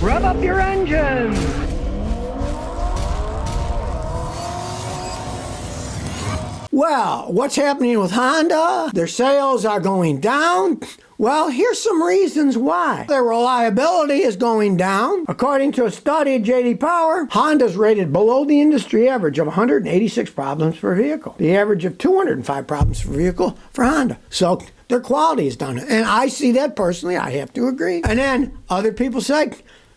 Rev up your engines! Well, what's happening with Honda? Their sales are going down. Well, here's some reasons why. Their reliability is going down. According to a study at J.D. Power, Honda's rated below the industry average of 186 problems per vehicle. The average of 205 problems per vehicle for Honda. So their quality is down. And I see that personally. I have to agree. And then other people say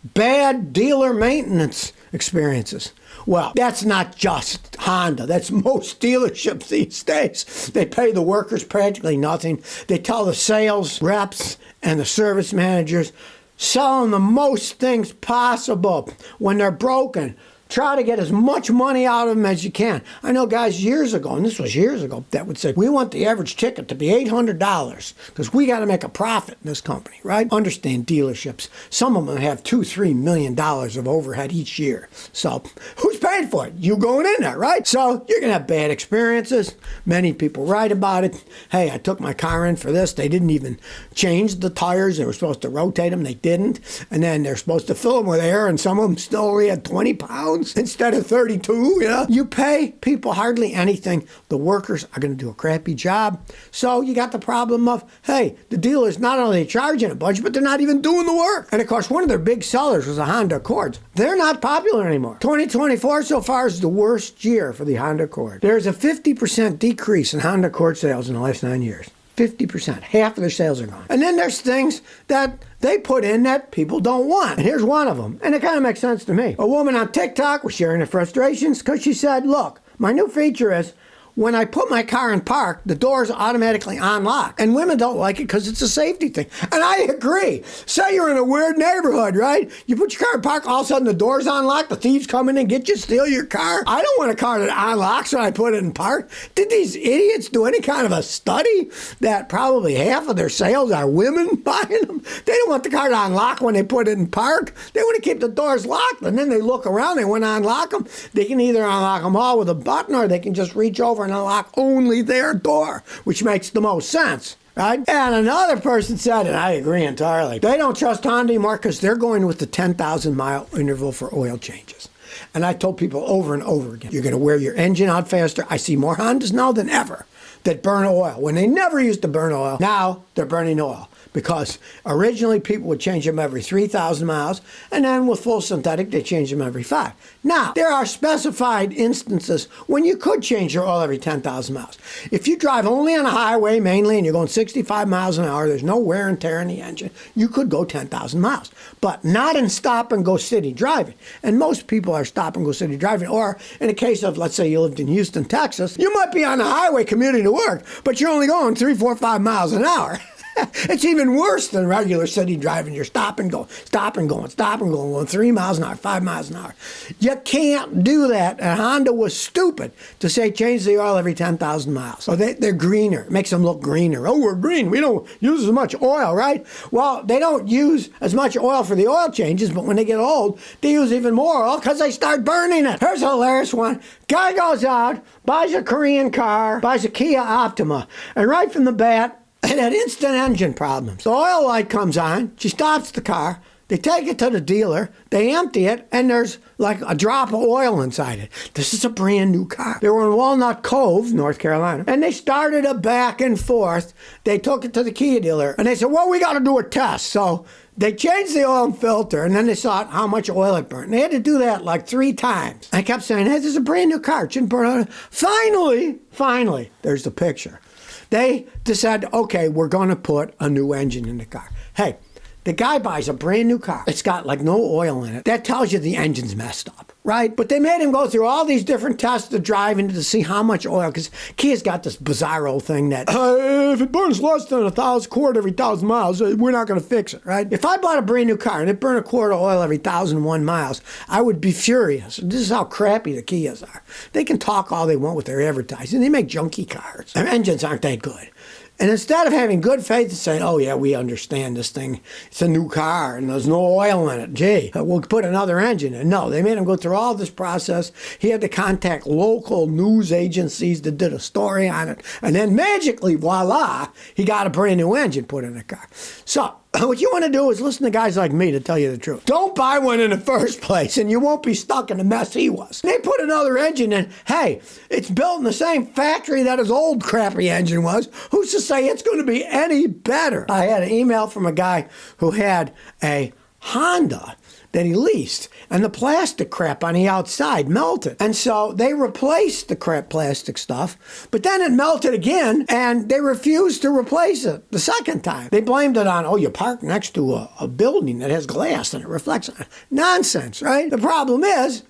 bad dealer maintenance experiences. Well, that's not just Honda. That's most dealerships these days. They pay the workers practically nothing. They tell the sales reps and the service managers, sell them the most things possible when they're broken. Try to get as much money out of them as you can. I know guys years ago, and this was years ago, that would say, we want the average ticket to be $800 because we got to make a profit in this company, right? Understand dealerships. Some of them have $2-3 million of overhead each year. So who's paying for it? You going in there, right? So you're going to have bad experiences. Many people write about it. Hey, I took my car in for this. They didn't even change the tires. They were supposed to rotate them. They didn't. And then they're supposed to fill them with air, and some of them still only had 20 pounds. Instead of 32, you know? You pay people hardly anything. The workers are going to do a crappy job. So you got the problem of, hey, the dealers not only charging a bunch, but they're not even doing the work. And of course, one of their big sellers was the Honda Accords. They're not popular anymore. 2024 so far is the worst year for the Honda Accord. There's a 50% decrease in Honda Accord sales in the last 9 years. 50%. Half of their sales are gone. And then there's things that they put in that people don't want. And here's one of them. And it kind of makes sense to me. A woman on TikTok was sharing her frustrations because she said, look, my new feature is when I put my car in park, the doors automatically unlock. And women don't like it because it's a safety thing. And I agree. Say you're in a weird neighborhood, right? You put your car in park, all of a sudden the doors unlock, the thieves come in and get you, steal your car. I don't want a car that unlocks when I put it in park. Did these idiots do any kind of a study that probably half of their sales are women buying them? They don't want the car to unlock when they put it in park. They want to keep the doors locked. And then they look around, they want to unlock them. They can either unlock them all with a button or they can just reach over and unlock only their door, which makes the most sense, right? And another person said, and I agree entirely, they don't trust Honda anymore because they're going with the 10,000 mile interval for oil changes. And I told people over and over again, you're going to wear your engine out faster. I see more Hondas now than ever that burn oil. When they never used to burn oil, now they're burning oil. Because originally people would change them every 3,000 miles, and then with full synthetic, they change them every 5. Now, there are specified instances when you could change your oil every 10,000 miles. If you drive only on a highway mainly and you're going 65 miles an hour, there's no wear and tear in the engine, you could go 10,000 miles. But not in stop and go city driving. And most people are stop and go city driving. Or in the case of, let's say you lived in Houston, Texas, you might be on the highway commuting to work, but you're only going 3, 4, 5 miles an hour. It's even worse than regular city driving. You're stop and going, going 3 miles an hour, 5 miles an hour. You can't do that. And Honda was stupid to say change the oil every 10,000 miles. So they're greener. It makes them look greener. Oh, we're green. We don't use as much oil, right? Well, they don't use as much oil for the oil changes, but when they get old, they use even more oil because they start burning it. Here's a hilarious one. Guy goes out, buys a Korean car, buys a Kia Optima, and right from the bat, it had instant engine problems. The oil light comes on, she stops the car, they take it to the dealer, they empty it, and there's like a drop of oil inside it. This is a brand new car. They were in Walnut Cove, North Carolina, and they started a back and forth. They took it to the Kia dealer, and they said, well, we got to do a test. So they changed the oil filter, and then they saw how much oil it burned. And they had to do that like 3 times. I kept saying, hey, this is a brand new car. It shouldn't burn out. Finally, there's the picture. They decided, okay, we're going to put a new engine in the car. Hey, the guy buys a brand new car. It's got like no oil in it. That tells you the engine's messed up, right? But they made him go through all these different tests to drive into to see how much oil, because Kia's got this bizarro thing that if it burns less than 1,000 quart every 1,000 miles, we're not going to fix it, right? If I bought a brand new car and it burned a quart of oil every 1,001 miles, I would be furious. This is how crappy the Kias are. They can talk all they want with their advertising. They make junky cars. Their engines aren't that good. And instead of having good faith and saying, oh, yeah, we understand this thing, it's a new car and there's no oil in it, gee, we'll put another engine in. No, they made him go through all this process. He had to contact local news agencies that did a story on it. And then magically, voila, he got a brand new engine put in the car. So what you want to do is listen to guys like me to tell you the truth. Don't buy one in the first place, and you won't be stuck in the mess he was. They put another engine in. Hey, it's built in the same factory that his old crappy engine was. Who's to say it's going to be any better? I had an email from a guy who had a Honda that he leased, and the plastic crap on the outside melted. And so they replaced the crap plastic stuff, but then it melted again, and they refused to replace it the second time. They blamed it on, you parked next to a building that has glass and it reflects. Nonsense, right? The problem is,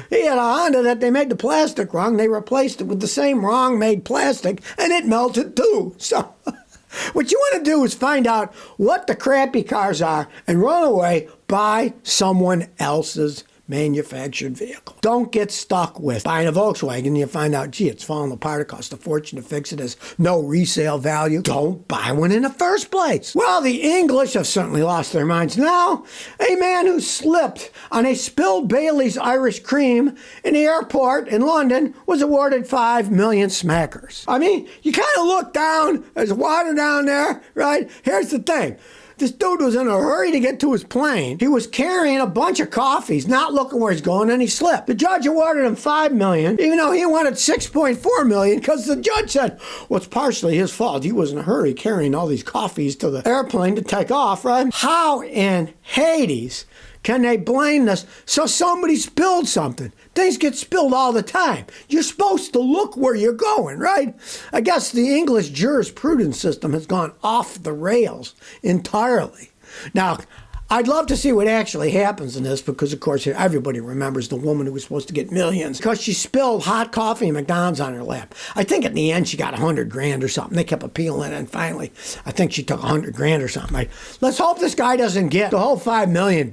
he had a Honda that they made the plastic wrong. They replaced it with the same wrong-made plastic, and it melted too. So what you want to do is find out what the crappy cars are and run away, buy someone else's manufactured vehicle. Don't get stuck with buying a Volkswagen and you find out, gee, it's falling apart. It costs a fortune to fix it. Has no resale value. Don't buy one in the first place. Well, the English have certainly lost their minds now. A man who slipped on a spilled Bailey's Irish cream in the airport in London was awarded 5 million smackers. I mean, you kind of look down, there's water down there, right? Here's the thing. This dude was in a hurry to get to his plane. He was carrying a bunch of coffees, not looking where he's going, and he slipped. The judge awarded him $5 million, even though he wanted $6.4 million, because the judge said, well, it's partially his fault. He was in a hurry carrying all these coffees to the airplane to take off, right? How in Hades can they blame this? So somebody spilled something. Things get spilled all the time. You're supposed to look where you're going, right? I guess the English jurisprudence system has gone off the rails entirely. Now, I'd love to see what actually happens in this because, of course, everybody remembers the woman who was supposed to get millions because she spilled hot coffee and McDonald's on her lap. I think in the end she got $100,000 or something. They kept appealing it, and finally, I think she took $100,000 or something. Let's hope this guy doesn't get the whole $5 million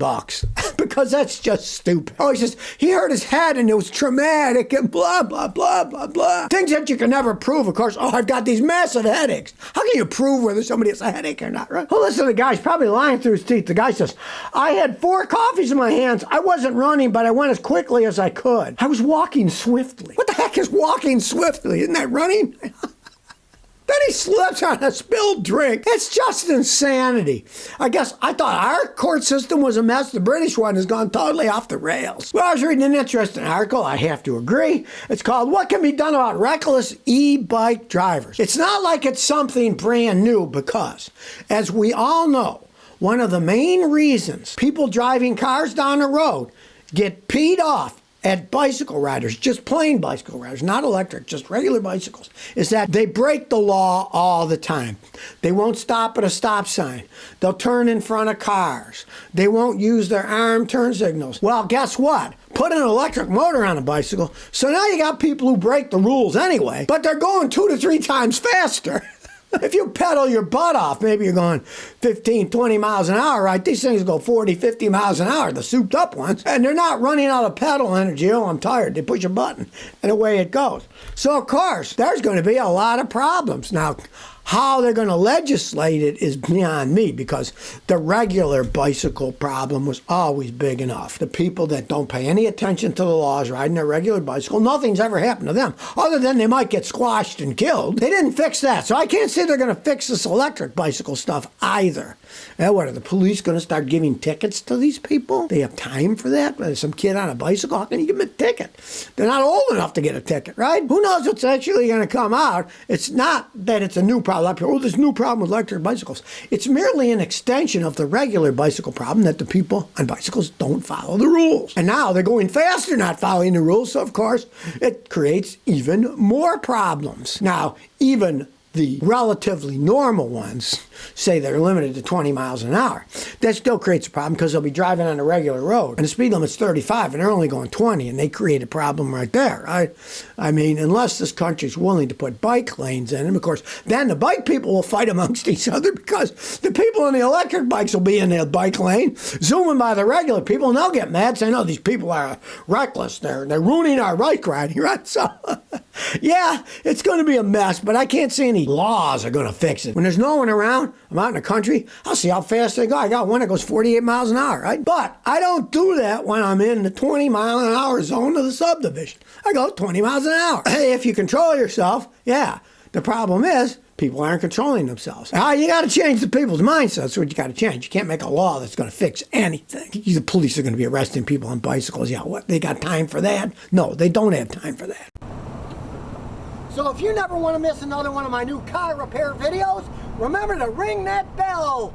because that's just stupid. Oh, he says he hurt his head and it was traumatic and blah, blah, blah, blah, blah. Things that you can never prove, of course. Oh, I've got these massive headaches. How can you prove whether somebody has a headache or not, right? Well, listen, the guy's probably lying through his teeth. The guy says, I had 4 coffees in my hands. I wasn't running, but I went as quickly as I could. I was walking swiftly. What the heck is walking swiftly? Isn't that running? Then he slips on a spilled drink. It's just insanity. I guess I thought our court system was a mess. The British one has gone totally off the rails. Well, I was reading an interesting article. I have to agree. It's called What Can Be Done About Reckless E-Bike Drivers. It's not like it's something brand new because, as we all know, one of the main reasons people driving cars down the road get peed off at bicycle riders, just plain bicycle riders, not electric, just regular bicycles, is that they break the law all the time. They won't stop at a stop sign. They'll turn in front of cars. They won't use their arm turn signals. Well, guess what? Put an electric motor on a bicycle, so now you got people who break the rules anyway, but they're going 2 to 3 times faster. If you pedal your butt off, maybe you're going 15, 20 miles an hour, right? These things go 40, 50 miles an hour, the souped up ones, and they're not running out of pedal energy. Oh, I'm tired. They push a button, and away it goes. So, of course, there's going to be a lot of problems. Now, how they're going to legislate it is beyond me because the regular bicycle problem was always big enough. The people that don't pay any attention to the laws riding a regular bicycle, nothing's ever happened to them other than they might get squashed and killed. They didn't fix that. So I can't say they're going to fix this electric bicycle stuff either. And what, are the police going to start giving tickets to these people? They have time for that? There's some kid on a bicycle, how can you give him a ticket? They're not old enough to get a ticket, right? Who knows what's actually going to come out? It's not that it's a new problem. Oh, there's a new problem with electric bicycles. It's merely an extension of the regular bicycle problem that the people on bicycles don't follow the rules. And now they're going faster not following the rules, so of course it creates even more problems. Now, even the relatively normal ones say they're limited to 20 miles an hour. That still creates a problem because they'll be driving on a regular road and the speed limit's 35 and they're only going 20 and they create a problem right there, right? I mean, unless this country's willing to put bike lanes in, and of course, then the bike people will fight amongst each other because the people on the electric bikes will be in the bike lane, zooming by the regular people, and they'll get mad saying, oh, these people are reckless. They're ruining our bike riding, right? So, yeah, it's going to be a mess, but I can't see any laws are going to fix it. When there's no one around, I'm out in the country, I'll see how fast they go. I got one that goes 48 miles an hour, right? But I don't do that when I'm in the 20 mile an hour zone of the subdivision. I go 20 miles an hour. Hey, if you control yourself, yeah. The problem is, People aren't controlling themselves. You got to change the people's mindsets. That's what you got to change. You can't make a law that's going to fix anything. The police are going to be arresting people on bicycles. Yeah, what? They got time for that? No, they don't have time for that. So if you never want to miss another one of my new car repair videos, remember to ring that bell.